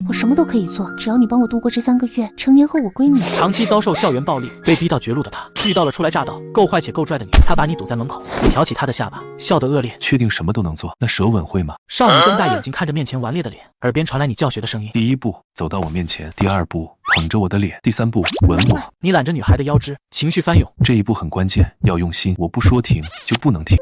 我什么都可以做，只要你帮我度过这3个月，成年后我归你。长期遭受校园暴力，被逼到绝路的他，遇到了初来乍到、够坏且够拽的你，他把你堵在门口，你挑起他的下巴，笑得恶劣。确定什么都能做？那舌吻会吗？少女瞪大眼睛看着面前顽劣的脸，耳边传来你教学的声音：第1步，走到我面前；第2步，捧着我的脸；第3步，吻我。你揽着女孩的腰肢，情绪翻涌。这一步很关键，要用心，我不说停就不能停。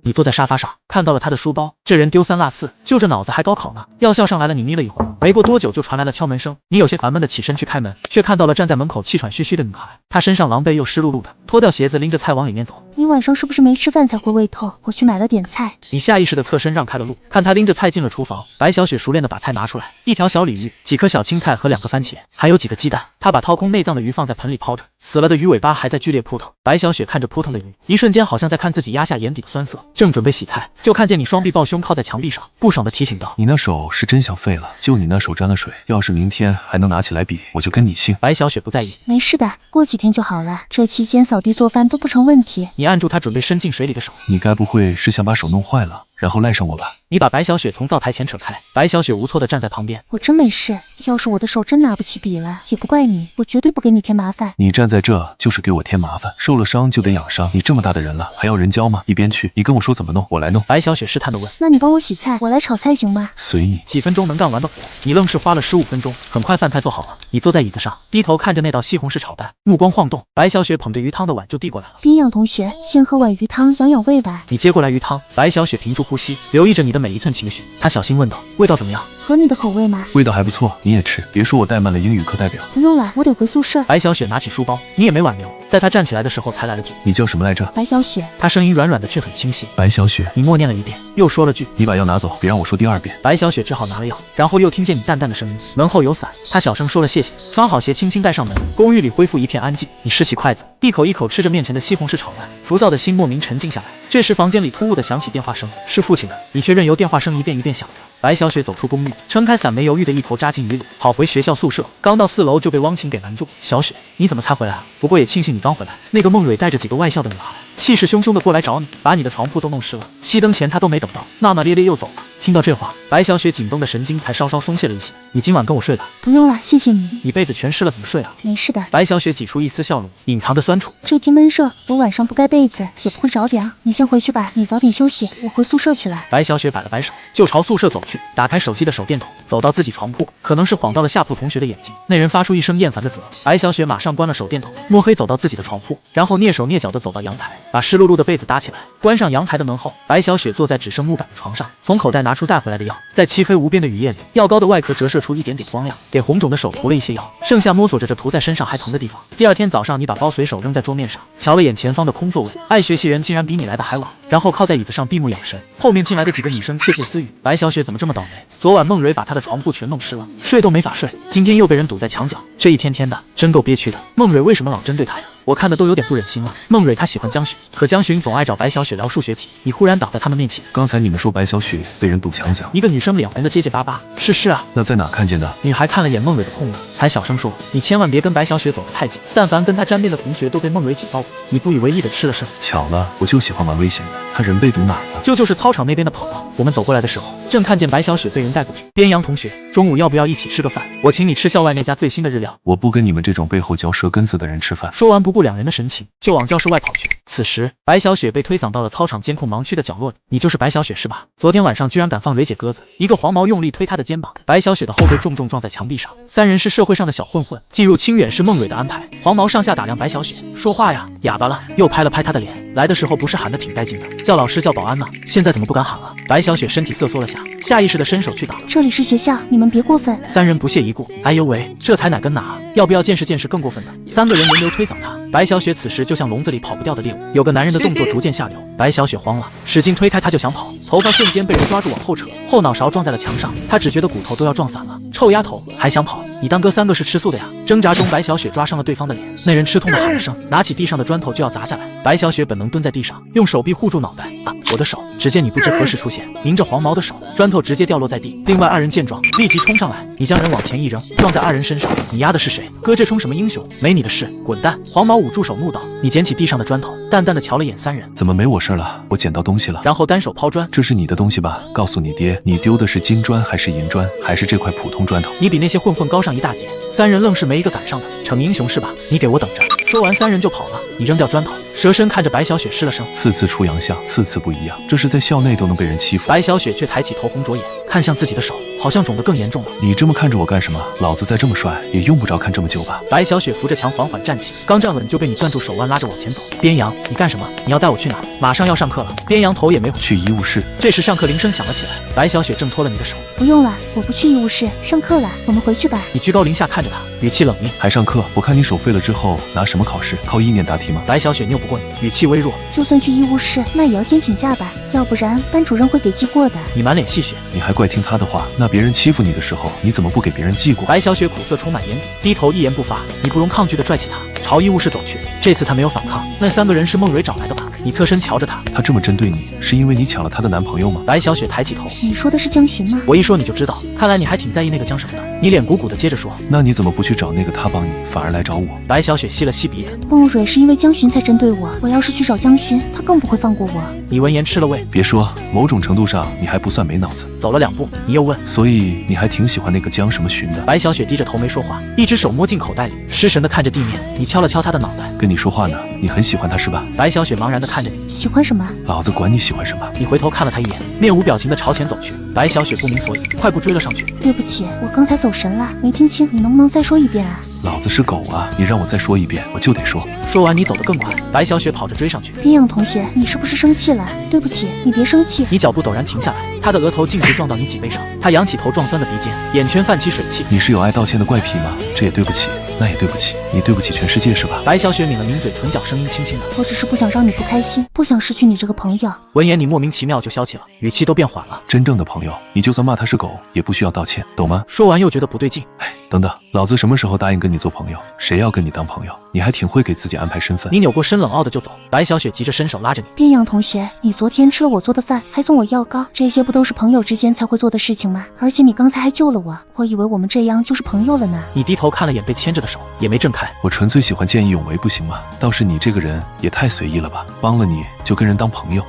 你坐在沙发上，看到了他的书包，这人丢三落四，就这脑子还高考呢。药效上来了，你眯了一会儿，没过多久就传来了敲门声。你有些烦闷的起身去开门，却看到了站在门口气喘吁吁的女孩，她身上狼狈又湿漉漉的，脱掉鞋子拎着菜往里面走。你晚上是不是没吃饭才会胃痛？我去买了点菜。你下意识的侧身让开了路，看他拎着菜进了厨房。白小雪熟练的把菜拿出来，一条小鲤鱼，几颗小青菜和2个番茄，还有几个鸡蛋。她把掏空内脏的鱼放在盆里泡着，死了的鱼尾巴还在剧烈扑腾。白小雪看着扑腾的鱼，一瞬间好像在看自己压下眼底的酸涩，正准备洗菜，就看见你双臂抱胸靠在墙壁上，不爽的提醒道：你那手是真想废了，就你那手沾了水，要是明天还能拿起来比，我就跟你姓。白小雪不在意，没事的，过几天就好了，这期间扫地做饭都不成问题。你按住她准备伸进水里的手，你该不会是想把手弄坏了，然后赖上我吧？你把白小雪从灶台前扯开，白小雪无措地站在旁边。我真没事，要是我的手真拿不起笔了，也不怪你，我绝对不给你添麻烦。你站在这就是给我添麻烦，受了伤就得养伤，你这么大的人了，还要人教吗？一边去，你跟我说怎么弄，我来弄。白小雪试探地问：那你帮我洗菜，我来炒菜行吗？随你。几分钟能干完的活，你愣是花了15分钟。很快饭菜做好了，你坐在椅子上，低头看着那道西红柿炒蛋，目光晃动。白小雪捧着鱼汤的碗就递过来了。冰养同学，先喝碗鱼汤养养胃吧。你接过来鱼汤，白小雪屏住呼吸，留意着你的每一寸情绪。她小心问道：味道怎么样？合你的口味吗？味道还不错，你也吃。别说我怠慢了英语课代表。不用了，我得回宿舍。白小雪拿起书包，你也没挽留，在她站起来的时候才来得及。你叫什么来着？白小雪。她声音软软的却很清晰。白小雪。你默念了一遍，又说了句：你把药拿走，别让我说第2遍。白小雪只好拿了药，然后又听见你淡淡的声音：门后有伞。她小声说了谢谢，穿好鞋轻轻带上门。公寓里恢复一片安静，你拾起筷子，一口一口吃着面前的西红柿炒蛋，浮躁的心莫名沉静下来。这时房间里突兀的响起电话声，是父亲的，你却任由电话声一遍一遍响着。白小雪走出公寓，撑开伞，没犹豫的一头扎进雨里，跑回学校宿舍。刚到4楼就被汪晴给拦住。小雪，你怎么才回来啊？不过也庆幸你刚回来。那个孟蕊带着几个外校的女孩，气势汹汹的过来找你，把你的床铺都弄湿了。熄灯前她都没等到，骂骂咧咧又走了。听到这话，白小雪紧绷的神经才稍稍松懈了一些。你今晚跟我睡吧。不用了，谢谢你。你被子全湿了，怎么睡啊？没事的。白小雪挤出一丝笑容，隐藏着酸楚。这天闷热，我晚上不盖被子也不会着凉。你先回去吧，你早点休息，我回宿舍去了。白小雪摆了摆手，就朝宿舍走去，打开手机的手电筒，走到自己床铺，可能是晃到了下铺同学的眼睛，那人发出一声厌烦的啧。白小雪马上关了手电筒，摸黑走到自己的床铺，然后蹑手蹑脚地走到阳台，把湿漉漉的被子搭起来，关上阳台的门后，白小雪坐在只剩木板的床上，从口袋拿出带回来的药，在漆黑无边的雨夜里，药膏的外壳折射出一点点光亮，给红肿的手涂了一些药，剩下摸索着这涂在身上还疼的地方。第2天早上，你把包随手扔在桌面上，瞧了眼前方的空座位，爱学习人竟然比你来的还晚，然后靠在椅子上闭目养神，后面进来的几个女生窃窃私语。白小雪怎么这么倒霉？昨晚孟蕊把她的床铺全弄湿了，睡都没法睡，今天又被人堵在墙角，这一天天的真够憋屈的。孟蕊为什么老针对她呀？我看的都有点不忍心了。孟蕊她喜欢江巡，可江巡总爱找白小雪聊数学题，你忽然挡在他们面前。刚才你们说白小雪被人堵墙角，一个女生脸红的结结巴巴。是啊。那在哪看见的？女孩看了眼孟蕊的空位，才小声说：你千万别跟白小雪走得太近，但凡跟她沾边的同学都被孟蕊警告过。你不以为意的吃了声。巧了，我就喜欢玩危险的。他人被堵哪儿了？就是操场那边的跑道。我们走过来的时候，正看见白小雪被人带过去。边阳同学，中午要不要一起吃个饭？我请你吃校外那家最新的日料。我不跟你们这种背后嚼舌根子的人吃饭。说完不顾2人的神情，就往教室外跑去。此时，白小雪被推搡到了操场监控盲区的角落里。你就是白小雪是吧？昨天晚上居然敢放蕊姐鸽子！一个黄毛用力推她的肩膀，白小雪的后背重重撞在墙壁上。3人是社会上的小混混，进入清远是孟蕊的安排。黄毛上下打量白小雪，说话呀，哑巴了。又拍了拍她的脸，来的时候不是喊得挺带劲的，叫老师叫保安呢，现在怎么不敢喊了？白小雪身体瑟缩了下，下意识的伸手去挡。这里是学校，你们别过分。3人不屑一顾，哎呦喂，这才哪跟哪啊？要不要见识见识更过分的？3个人轮流推搡她。白小雪此时就像笼子里跑不掉的猎物，有个男人的动作逐渐下流。白小雪慌了，使劲推开他就想跑，头发瞬间被人抓住往后扯，后脑勺撞在了墙上，他只觉得骨头都要撞散了。臭丫头还想跑？你当哥3个是吃素的呀？挣扎中，白小雪抓伤了对方的脸，那人吃痛的喊了声，拿起地上的砖头就要砸下来。白小雪本能蹲在地上，用手臂护住脑袋。我的手。只见你不知何时出现，明着黄毛的手，砖头直接掉落在地。另外二人见状，立即冲上来，你将人往前一扔，撞在二人身上。你丫的是谁？哥这冲什么英雄？没你的事，滚蛋！黄毛捂住手怒道。你捡起地上的砖头，淡淡的瞧了眼三人，怎么没我事了？我捡到东西了。然后单手抛砖，这是你的东西吧？告诉你爹，你丢的是金砖还是银砖，还是这块普通砖头？你比那些混混高上一大截。三人愣是没一个赶上的，逞英雄是吧？你给我等着！说完三人就跑了。你扔掉砖头，蛇身看着白小雪失了声，次次出洋相，次次不一样，这是在校内都能被人欺负。白小雪却抬起头，红着眼看向自己的手，好像肿得更严重了。你这么看着我干什么？老子再这么帅，也用不着看这么久吧？白小雪扶着墙缓缓站起，刚站稳就被你攥住手腕拉着往前走。边阳，你干什么？你要带我去哪？马上要上课了。边阳头也没回。去医务室。这时上课铃声响了起来，白小雪挣脱了你的手。不用了，我不去医务室，上课了，我们回去吧。你居高临下看着他，语气冷硬。还上课？我看你手废了之后拿什么考试？靠意念答题吗？白小雪拗不过你，语气微弱。就算去医务室，那也要先请假吧，要不然班主任会给记过的。你满脸戏谑，你还怪听他的话？那别人欺负你的时候，你怎么不给别人记过？白小雪苦涩充满眼底，低头一言不发。你不容抗拒地拽起他，朝医务室走去。这次他没有反抗。那三个人是孟蕊找来的吧？你侧身瞧着他，他这么针对你，是因为你抢了他的男朋友吗？白小雪抬起头，你说的是江巡吗？我一说你就知道，看来你还挺在意那个江什么的。你脸鼓鼓的接着说，那你怎么不去找那个他帮你，反而来找我？白小雪吸了吸鼻子，孟蕊是因为江巡才针对我，我要是去找江巡，他更不会放过我。你闻言吃了味，别说，某种程度上你还不算没脑子。走了2步，你又问，所以你还挺喜欢那个江什么巡的？白小雪低着头没说话，一只手摸进口袋里，失神的看着地面。你敲了敲他的脑袋，跟你说话呢，你很喜欢他是吧？白小雪茫然的看着你，喜欢什么？老子管你喜欢什么！你回头看了他一眼，面无表情的朝前走去。白小雪不明所以，快步追了上去。对不起，我刚才走神了，没听清，你能不能再说一遍啊？老子是狗啊，你让我再说一遍，我就得说。说完你走得更快，白小雪跑着追上去。边阳同学，你是不是生气了？对不起，你别生气。你脚步陡然停下来，他的额头径直撞到你脊背上，他仰起头撞酸的鼻尖，眼圈泛起水汽。你是有爱道歉的怪癖吗？这也对不起，那也对不起，你对不起全世界是吧？白小雪抿了抿嘴，唇角声音轻轻的，我只是不想让你不开心，不想失去你这个朋友。闻言你莫名其妙就消气了，语气都变缓了。真正的朋友，你就算骂他是狗，也不需要道歉，懂吗？说完又觉得不对劲，哎，等等，老子什么时候答应跟你做朋友？谁要跟你当朋友？你还挺会给自己安排身份。你扭过身冷傲的就走。白小雪急着伸手拉着你。边阳同学，你昨天吃了我做的饭，还送我药膏，这些不都是朋友之间才会做的事情吗？而且你刚才还救了我，我以为我们这样就是朋友了呢。你低头看了眼被牵着的手，也没挣开。我纯粹喜欢见义勇为，不行吗？倒是你这个人也太随意了吧，帮了你就跟人当朋友。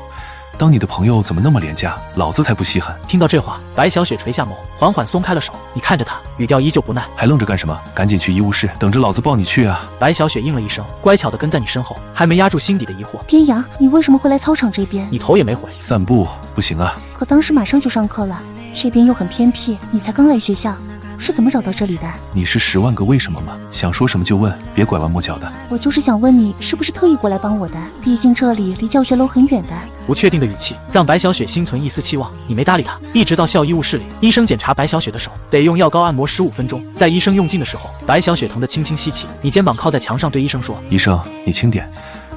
当你的朋友怎么那么廉价？老子才不稀罕！听到这话，白小雪垂下眸，缓缓松开了手。你看着他，语调依旧不耐，还愣着干什么？赶紧去医务室，等着老子抱你去啊！白小雪应了一声，乖巧的跟在你身后，还没压住心底的疑惑。边阳，你为什么会来操场这边？你头也没回。散步不行啊？可当时马上就上课了，这边又很偏僻，你才刚来学校，是怎么找到这里的？你是10万个为什么吗？想说什么就问，别拐弯抹角的。我就是想问你，是不是特意过来帮我的？毕竟这里离教学楼很远的。不确定的语气让白小雪心存一丝期望，你没搭理他，一直到校医务室里，医生检查白小雪的手，得用药膏按摩15分钟。在医生用劲的时候，白小雪疼得轻轻吸气，你肩膀靠在墙上对医生说：“医生，你轻点。”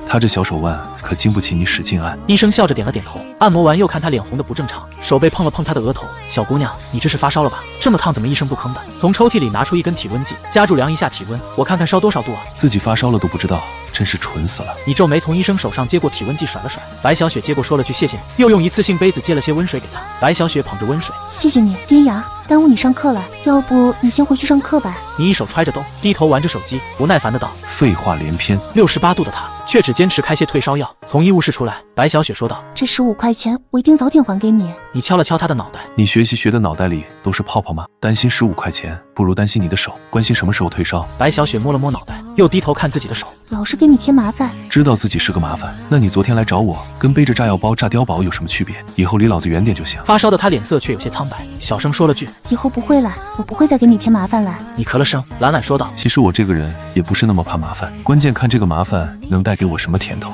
他这小手腕可经不起你使劲按。医生笑着点了点头，按摩完又看他脸红的不正常，手背碰了碰他的额头。小姑娘，你这是发烧了吧？这么烫怎么一声不吭的？从抽屉里拿出一根体温计，夹住量一下体温，我看看烧多少度啊？自己发烧了都不知道，真是蠢死了。你皱眉从医生手上接过体温计甩了甩，白小雪接过说了句谢谢你，又用一次性杯子接了些温水给他。白小雪捧着温水，谢谢你，边阳，耽误你上课了，要不你先回去上课吧。你一手揣着兜，低头玩着手机，不耐烦的道。废话连篇。68度的他却只坚持开些退烧药。从医务室出来，白小雪说道：“这15块钱我一定早点还给你。”你敲了敲他的脑袋，你学习学的脑袋里都是泡泡吗？担心15块钱，不如担心你的手，关心什么时候退烧。白小雪摸了摸脑袋，又低头看自己的手，老是给你添麻烦。知道自己是个麻烦，那你昨天来找我，跟背着炸药包炸碉堡有什么区别？以后离老子远点就行。发烧的他脸色却有些苍白，小声说了句：“以后不会了，我不会再给你添麻烦了。”你咳了声，懒懒说道：“其实我这个人也不是那么怕麻烦，关键看这个麻烦能带给我什么甜头。”